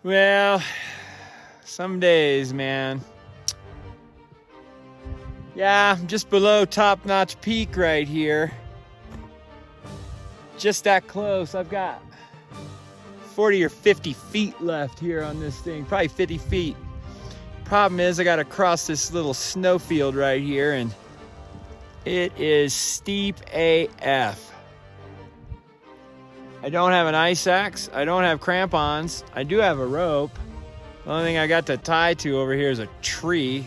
Well, some days, man. Yeah, I'm just below top-notch peak right here. Just that close. I've got 40 or 50 feet left here on this thing, probably 50 feet. Problem is I gotta cross this little snowfield right here and it is steep AF. I don't have an ice axe, I don't have crampons, I do have a rope. The only thing I got to tie to over here is a tree.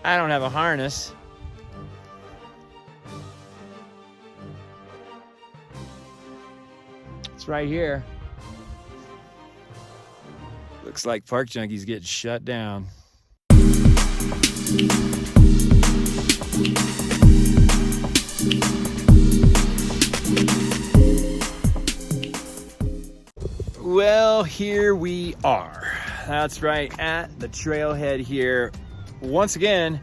I don't have a harness. It's right here. Looks like Park Junkie's getting shut down. Well, here we are. That's right, at the trailhead here. Once again,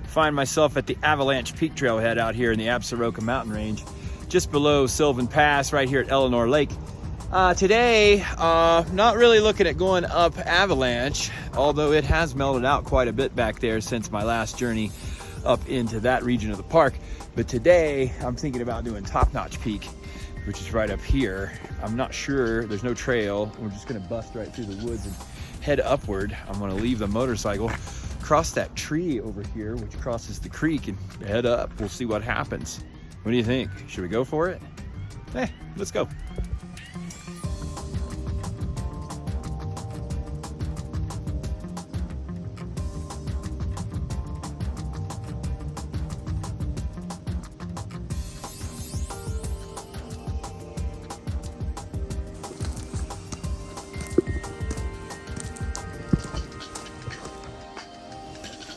find myself at the Avalanche Peak Trailhead out here in the Absaroka mountain range, just below Sylvan Pass, right here at Eleanor Lake. Today, not really looking at going up Avalanche, although it has melted out quite a bit back there since my last journey up into that region of the park. But today, I'm thinking about doing Top Notch Peak, which is right up here. I'm not sure, there's no trail. We're just gonna bust right through the woods and head upward. I'm gonna leave the motorcycle, cross that tree over here, which crosses the creek, and head up. We'll see what happens. What do you think? Should we go for it? Let's go.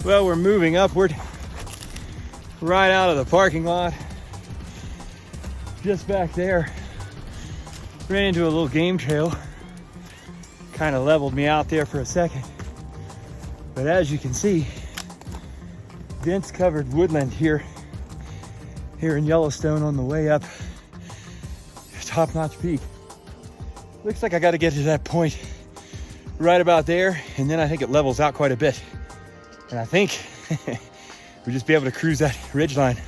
Well, we're moving upward right out of the parking lot. Just back there, ran into a little game trail. Kind of leveled me out there for a second. But as you can see, dense covered woodland here in Yellowstone on the way up Top Notch Peak. Looks like I got to get to that point right about there, and then I think it levels out quite a bit. And I think we'll just be able to cruise that ridgeline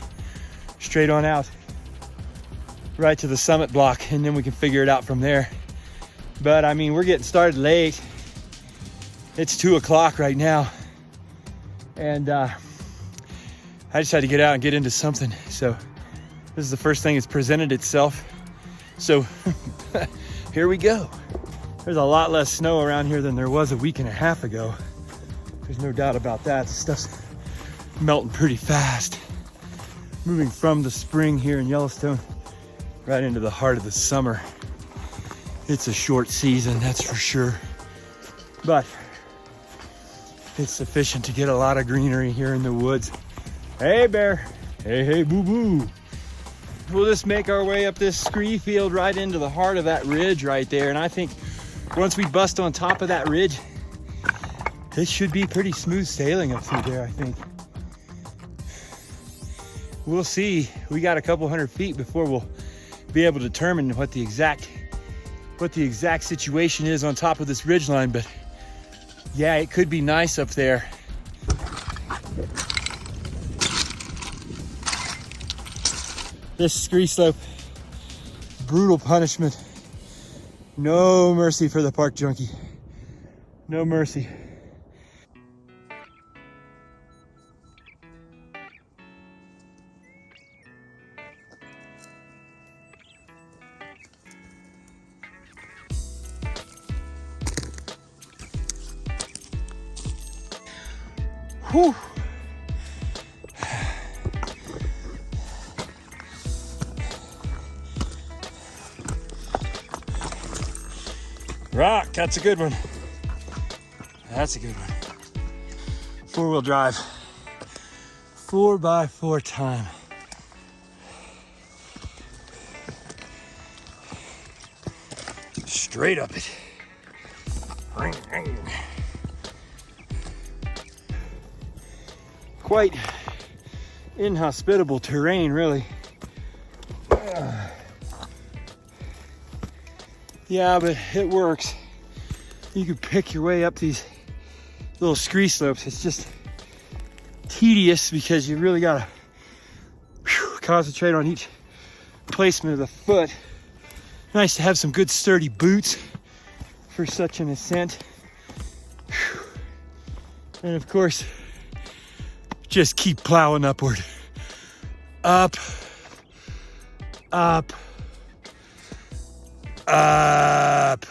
straight on out right to the summit block, and then we can figure it out from there. But I mean, we're getting started late. It's 2 o'clock right now, and I just had to get out and get into something. So this is the first thing that's presented itself. So here we go. There's a lot less snow around here than there was a week and a half ago. There's no doubt about that. Stuff's melting pretty fast. Moving from the spring here in Yellowstone right into the heart of the summer. It's a short season, that's for sure. But it's sufficient to get a lot of greenery here in the woods. Hey, bear. Hey, boo-boo. We'll just make our way up this scree field right into the heart of that ridge right there. And I think once we bust on top of that ridge, this should be pretty smooth sailing up through there, I think. We'll see. We got a couple hundred feet before we'll be able to determine what the exact situation is on top of this ridgeline, but yeah, it could be nice up there. This scree slope, brutal punishment. No mercy for the park junkie. No mercy. Whew. Rock, that's a good one. That's a good one. 4-wheel drive. 4x4 time. Straight up it. Quite inhospitable terrain, really. Yeah, but it works. you can pick your way up these little scree slopes. It's just tedious because you really gotta concentrate on each placement of the foot. Nice to have some good sturdy boots for such an ascent. And of course, just keep plowing upward. Up, up, up.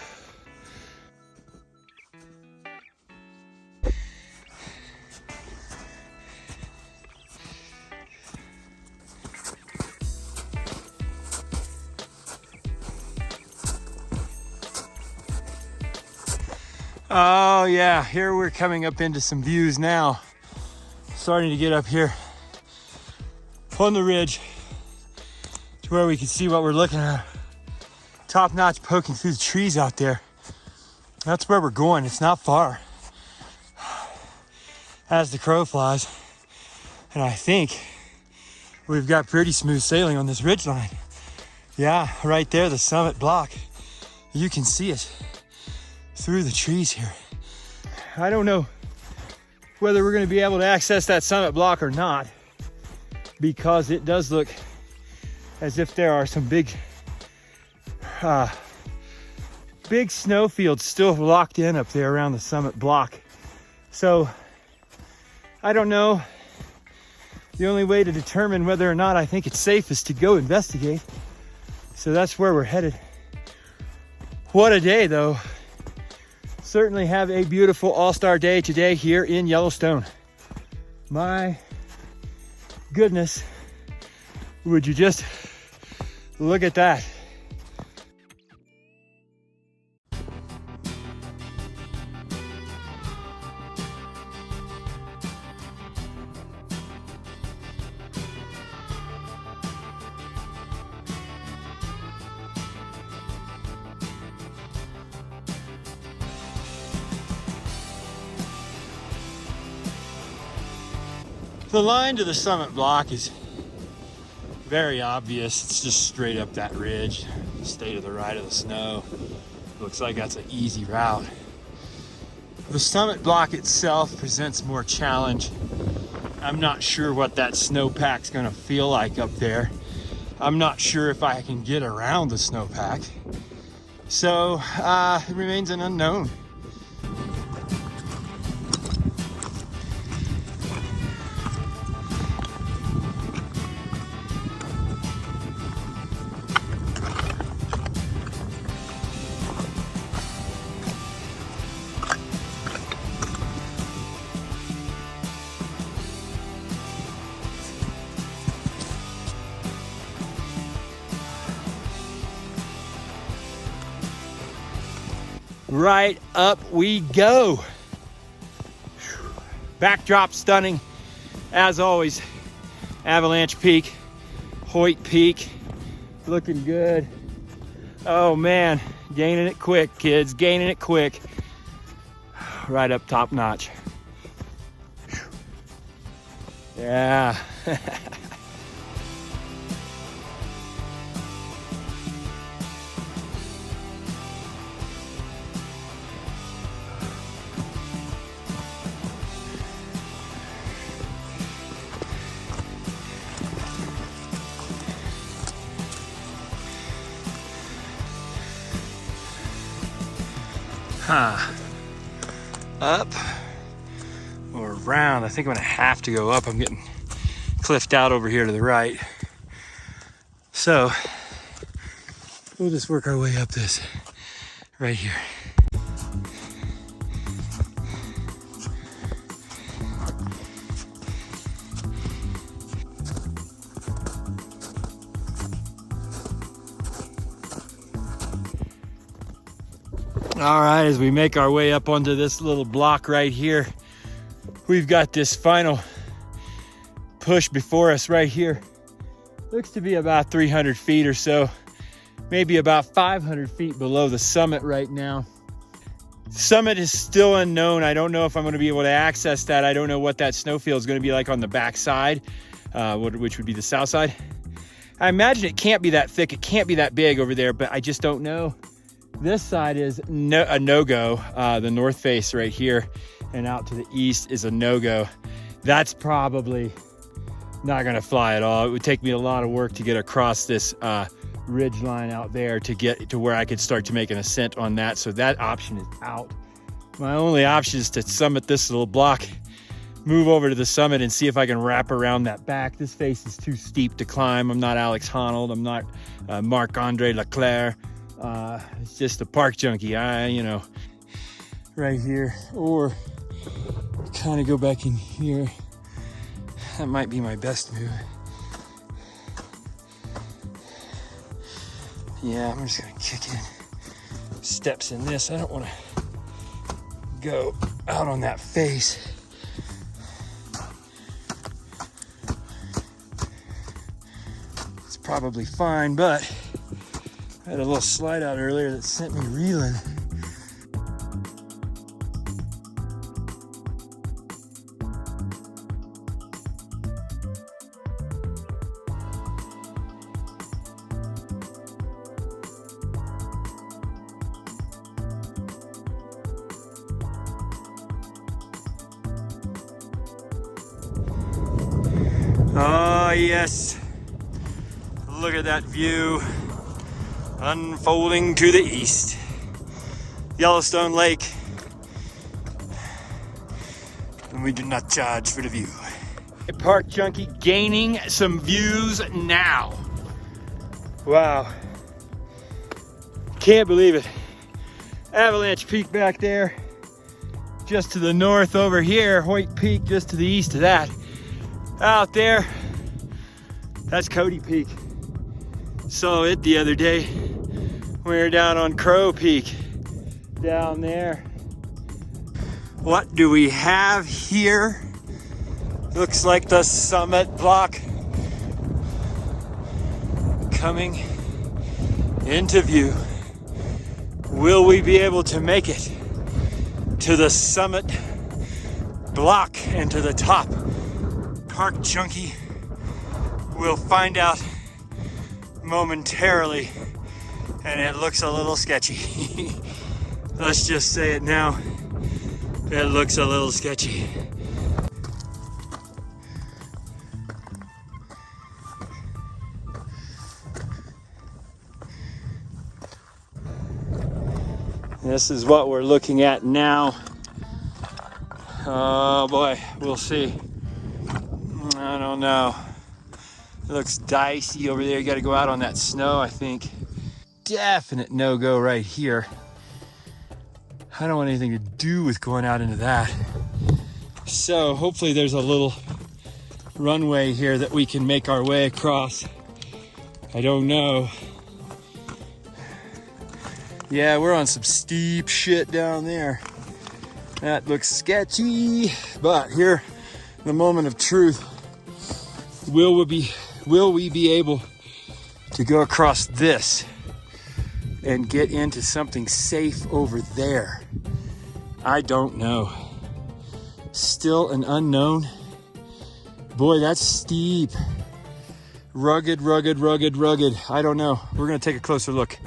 Oh yeah, here we're coming up into some views now. Starting to get up here on the ridge to where we can see what we're looking at. Top notch poking through the trees out there. That's where we're going. It's not far as the crow flies. And I think we've got pretty smooth sailing on this ridge line. Yeah, right there, the summit block. You can see it through the trees here. I don't know whether we're going to be able to access that summit block or not, because it does look as if there are some big snow fields still locked in up there around the summit block. So I don't know. The only way to determine whether or not I think it's safe is to go investigate. So that's where we're headed. What a day though. Certainly have a beautiful all-star day today here in Yellowstone. My goodness, would you just look at that? The line to the summit block is very obvious. It's just straight up that ridge. Stay to the right of the snow. Looks like that's an easy route. The summit block itself presents more challenge. I'm not sure what that snowpack's gonna feel like up there. I'm not sure if I can get around the snowpack. So it remains an unknown. Right up we go. Backdrop stunning as always. Avalanche Peak, Hoyt Peak, looking good. Oh man, gaining it quick, kids, gaining it quick. Right up top notch. Yeah. Up or around. I think I'm gonna have to go up. I'm getting cliffed out over here to the right. So we'll just work our way up this right here. All right, as we make our way up onto this little block right here, we've got this final push before us right here. Looks to be about 300 feet or so, maybe about 500 feet below the summit right now. The summit is still unknown. I don't know if I'm going to be able to access that. I don't know what that snowfield is going to be like on the back side, which would be the south side. I imagine it can't be that thick. It can't be that big over there, but I just don't know. This side is a no-go. The north face right here and out to the east is a no-go. That's probably not gonna fly at all. It would take me a lot of work to get across this ridge line out there to get to where I could start to make an ascent on that. So that option is out. My only option is to summit this little block, move over to the summit and see if I can wrap around that back. This face is too steep to climb. I'm not Alex Honnold. I'm not Marc-Andre Leclerc. It's just a park junkie, you know, right here, or kind of go back in here. That might be my best move. Yeah, I'm just gonna kick in steps in this. I don't want to go out on that face. It's probably fine, but I had a little slide out earlier that sent me reeling. Oh yes, look at that view unfolding to the east. Yellowstone Lake, and we do not charge for the view. A park junkie gaining some views now. Wow, can't believe it. Avalanche Peak back there, just to the north over here. Hoyt Peak just to the east of that. Out there, that's Cody Peak. Saw it the other day. We were down on Crow Peak, down there. What do we have here? Looks like the summit block coming into view. Will we be able to make it to the summit block and to the top? Park junkie, we'll find out momentarily, and it looks a little sketchy. Let's just say it now. It looks a little sketchy. This is what we're looking at now. Oh boy, we'll see. I don't know. It looks dicey over there. You got to go out on that snow, I think. Definite no-go right here. I don't want anything to do with going out into that. So hopefully there's a little runway here that we can make our way across. I don't know. Yeah, we're on some steep shit down there. That looks sketchy, but here, the moment of truth. Will we be able to go across this and get into something safe over there? I don't know. Still an unknown. Boy, that's steep. Rugged, rugged, rugged, rugged. I don't know. We're gonna take a closer look.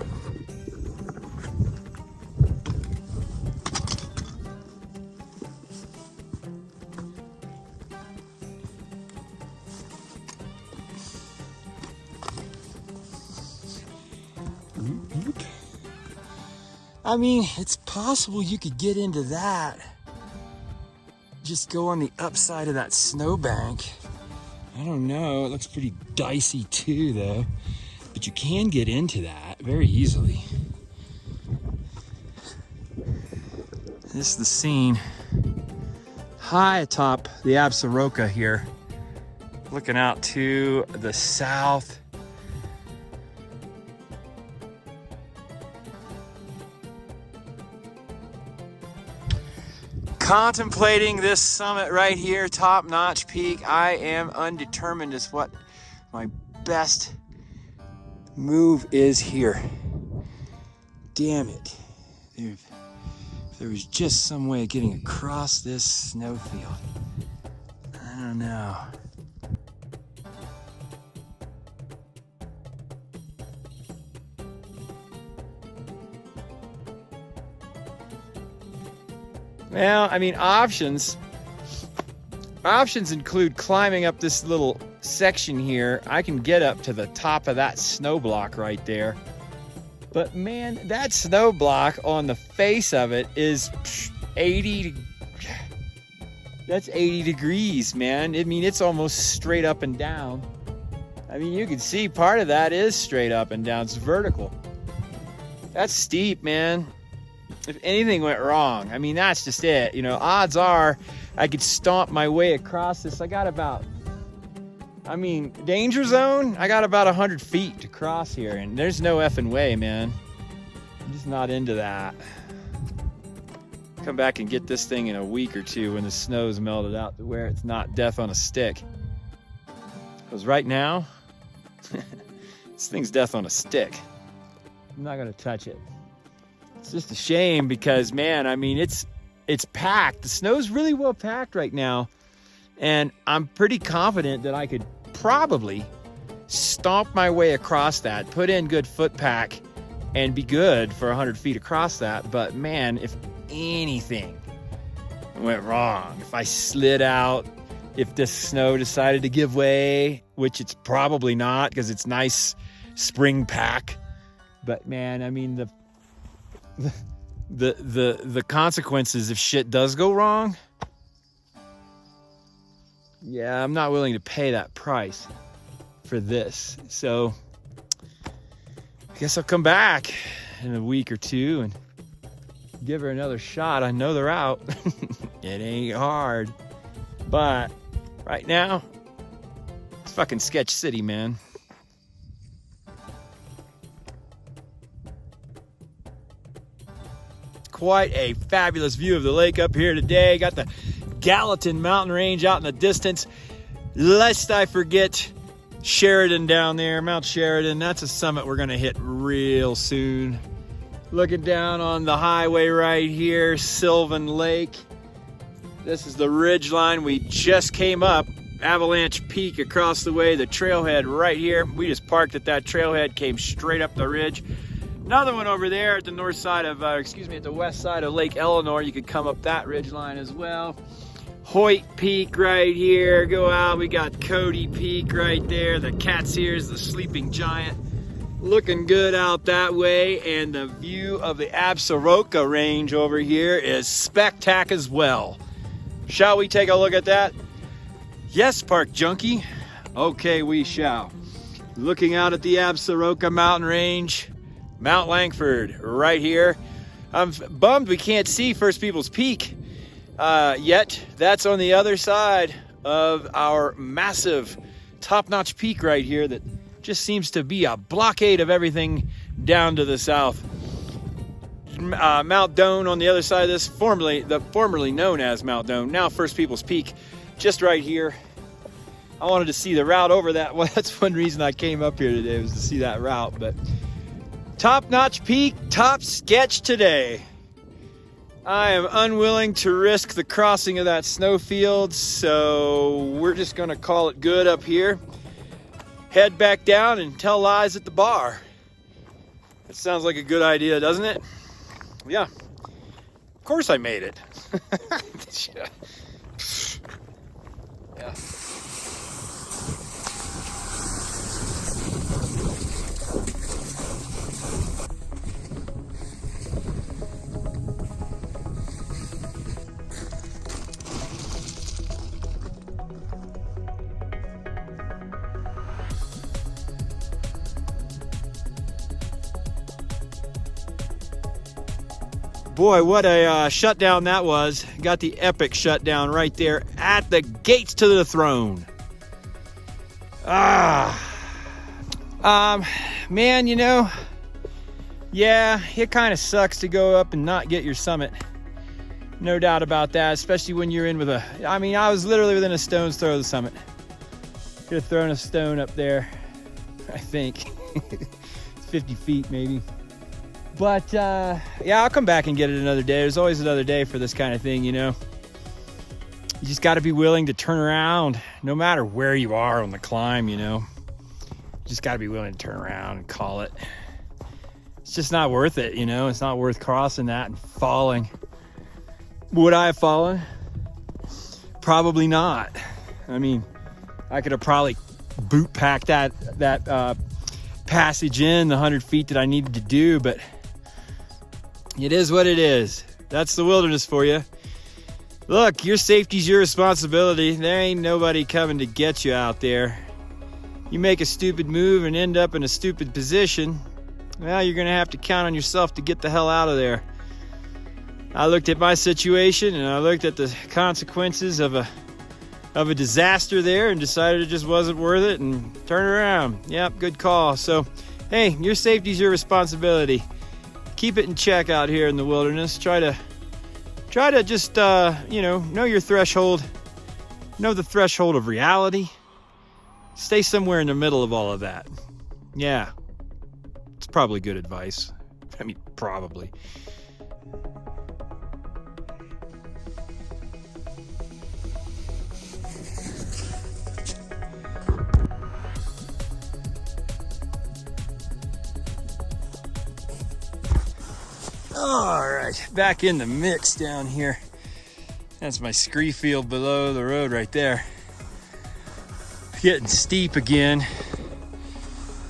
I mean, it's possible you could get into that. Just go on the upside of that snowbank. I don't know, it looks pretty dicey too though. But you can get into that very easily. This is the scene high atop the Absaroka here. Looking out to the south. Contemplating this summit right here, top-notch peak. I am undetermined as what my best move is here. Damn it. If there was just some way of getting across this snowfield. I don't know. Well, I mean, options include climbing up this little section here. I can get up to the top of that snow block right there. But man, that snow block on the face of it is 80. That's 80 degrees, man. I mean, it's almost straight up and down. I mean, you can see part of that is straight up and down. It's vertical. That's steep, man. If anything went wrong, I mean, that's just it. You know, odds are I could stomp my way across this. I got about, I mean, danger zone, I got about 100 feet to cross here, and there's no effing way, man. I'm just not into that. Come back and get this thing in a week or two when the snow's melted out to where it's not death on a stick. Because right now, this thing's death on a stick. I'm not gonna touch it. It's just a shame because, man, I mean, it's packed. The snow's really well packed right now. And I'm pretty confident that I could probably stomp my way across that, put in good foot pack, and be good for 100 feet across that. But man, if anything went wrong, if I slid out, if the snow decided to give way, which it's probably not because it's nice spring pack. But man, I mean, the consequences if shit does go wrong, yeah, I'm not willing to pay that price for this. So I guess I'll come back in a week or two and give her another shot. I know they're out. It ain't hard. But right now, it's fucking Sketch City, man. Quite a fabulous view of the lake up here today. Got the Gallatin mountain range out in the distance. Lest I forget Sheridan down there, Mount Sheridan. That's a summit we're gonna hit real soon. Looking down on the highway right here, Sylvan Lake. This is the ridge line we just came up. Avalanche Peak across the way, the trailhead right here. We just parked at that trailhead, came straight up the ridge. Another one over there at the north side of, at the west side of Lake Eleanor. You could come up that ridge line as well. Hoyt Peak right here. Go out. We got Cody Peak right there. The Cat's Ears, the sleeping giant. Looking good out that way. And the view of the Absaroka range over here is spectacular as well. Shall we take a look at that? Yes, Park Junkie. Okay, we shall. Looking out at the Absaroka mountain range. Mount Langford right here. I'm bummed we can't see First Peoples Peak yet. That's on the other side of our massive top-notch peak right here that just seems to be a blockade of everything down to the south. Mount Doan on the other side of this, formerly known as Mount Doan, now First Peoples Peak, just right here. I wanted to see the route over that. Well, that's one reason I came up here today, was to see that route. But top-notch peak, top sketch today. I am unwilling to risk the crossing of that snowfield, so we're just gonna call it good up here. Head back down and tell lies at the bar. That sounds like a good idea, doesn't it? Yeah. Of course I made it. Yeah. Boy, what a shutdown that was. Got the epic shutdown right there at the gates to the throne. Man, you know, yeah, it kind of sucks to go up and not get your summit. No doubt about that, especially when you're in with I was literally within a stone's throw of the summit. Could have thrown a stone up there, I think. It's 50 feet maybe. But, yeah, I'll come back and get it another day. There's always another day for this kind of thing, you know. You just got to be willing to turn around no matter where you are on the climb, you know. You just got to be willing to turn around and call it. It's just not worth it, you know. It's not worth crossing that and falling. Would I have fallen? Probably not. I mean, I could have probably boot packed that passage in the 100 feet that I needed to do, but it is what it is. That's the wilderness for you. Look, your safety's your responsibility. There ain't nobody coming to get you out there. You make a stupid move and end up in a stupid position, well, you're gonna have to count on yourself to get the hell out of there. I looked at my situation and I looked at the consequences of a disaster there and decided it just wasn't worth it and turned around. Yep, good call. So, hey, your safety's your responsibility. Keep it in check out here in the wilderness. Try to just, know your threshold. Know the threshold of reality. Stay somewhere in the middle of all of that. Yeah, it's probably good advice. I mean, probably. All right, back in the mix down here. That's my scree field below the road right there. Getting steep again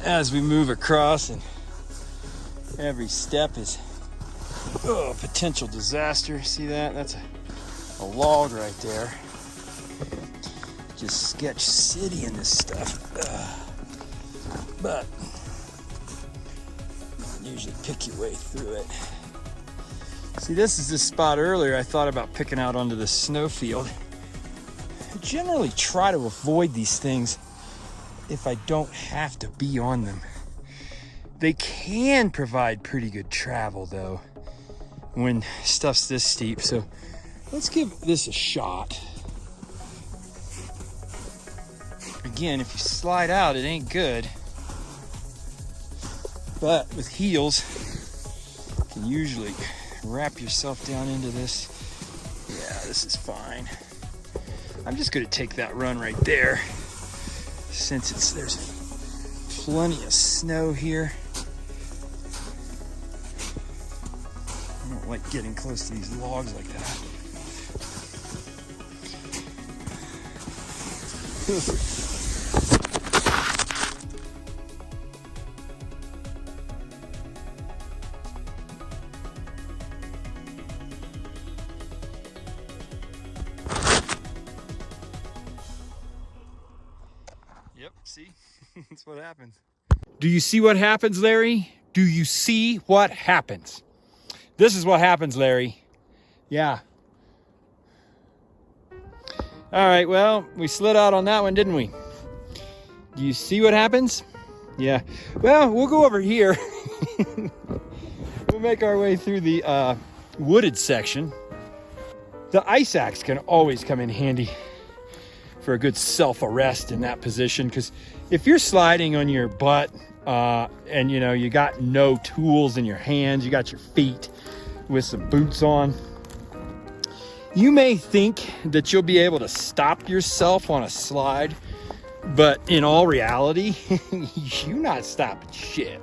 as we move across, and every step is a potential disaster. See that? That's a log right there. Just sketch city in this stuff. But usually pick your way through it. See, this is this spot earlier I thought about picking out onto the snowfield. I generally try to avoid these things if I don't have to be on them. They can provide pretty good travel though when stuff's this steep. So let's give this a shot. Again, if you slide out, it ain't good. But with heels, you can usually wrap yourself down into this. Yeah, this is fine. I'm just gonna take that run right there since there's plenty of snow here. I don't like getting close to these logs like that. Yep, see? That's what happens. Do you see what happens, Larry? Do you see what happens? This is what happens, Larry. Yeah. All right, well, we slid out on that one, didn't we? Do you see what happens? Yeah. Well, we'll go over here. We'll make our way through the wooded section. The ice axe can always come in handy for a good self-arrest in that position, because if you're sliding on your butt and you got no tools in your hands, you got your feet with some boots on, you may think that you'll be able to stop yourself on a slide, but in all reality, you're not stopping shit.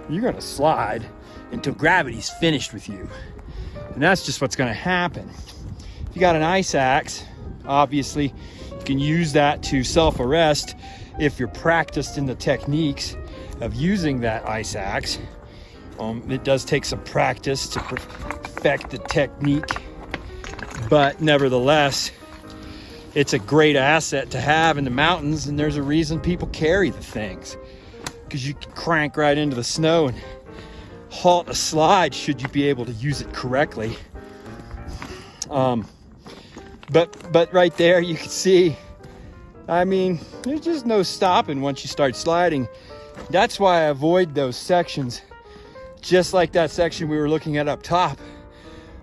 You're gonna slide until gravity's finished with you, and that's just what's gonna happen. If you got an ice axe, obviously you can use that to self-arrest if you're practiced in the techniques of using that ice axe. It does take some practice to perfect the technique, but nevertheless, it's a great asset to have in the mountains, and there's a reason people carry the things, because you can crank right into the snow and halt a slide should you be able to use it correctly. But right there you can see, I mean, there's just no stopping once you start sliding. That's why I avoid those sections, just like that section we were looking at up top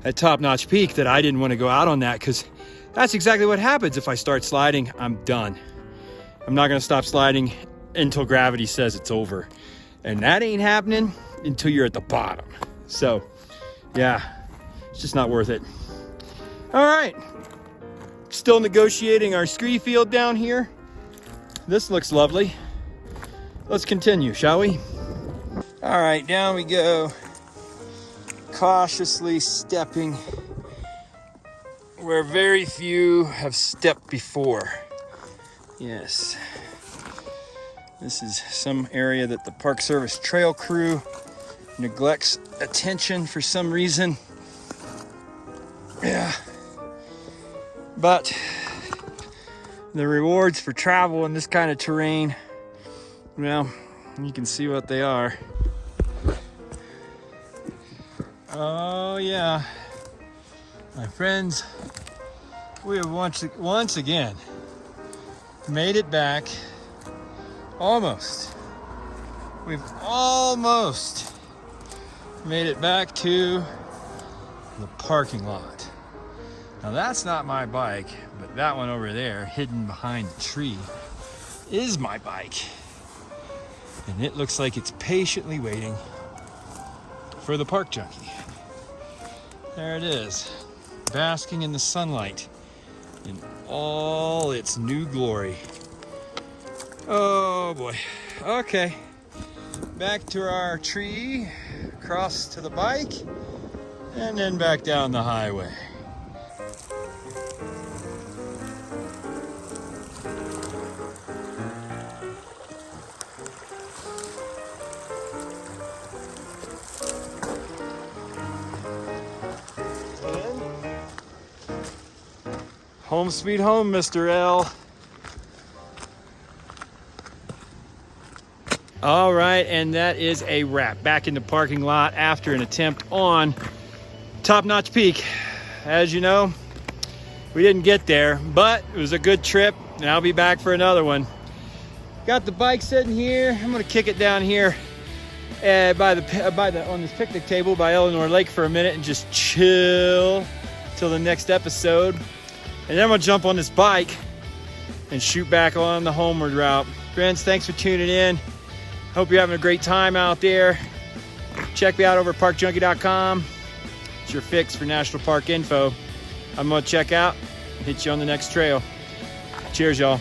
at Top Notch Peak, that I didn't want to go out on that, because that's exactly what happens. If I start sliding, I'm done. I'm not going to stop sliding until gravity says it's over, and that ain't happening until you're at the bottom. So yeah, it's just not worth it. All right, still negotiating our scree field down here. This looks lovely. Let's continue, shall we? All right, down we go. Cautiously stepping where very few have stepped before. Yes. This is some area that the Park Service trail crew neglects attention for some reason. Yeah. But the rewards for travel in this kind of terrain, well, you can see what they are. Oh yeah. My friends, we have once again made it back. Almost. We've almost made it back to the parking lot. Now that's not my bike, but that one over there, hidden behind the tree, is my bike. And it looks like it's patiently waiting for the park junkie. There it is, basking in the sunlight in all its new glory. Oh boy. Okay. Back to our tree, across to the bike, and then back down the highway. Home sweet home, Mr. L. All right, and that is a wrap. Back in the parking lot after an attempt on Top Notch Peak. As you know, we didn't get there, but it was a good trip, and I'll be back for another one. Got the bike sitting here. I'm gonna kick it down here on this picnic table by Eleanor Lake for a minute and just chill till the next episode. And then I'm gonna jump on this bike and shoot back on the homeward route. Friends, thanks for tuning in. Hope you're having a great time out there. Check me out over at parkjunkie.com. It's your fix for national park info. I'm gonna check out and hit you on the next trail. Cheers, y'all.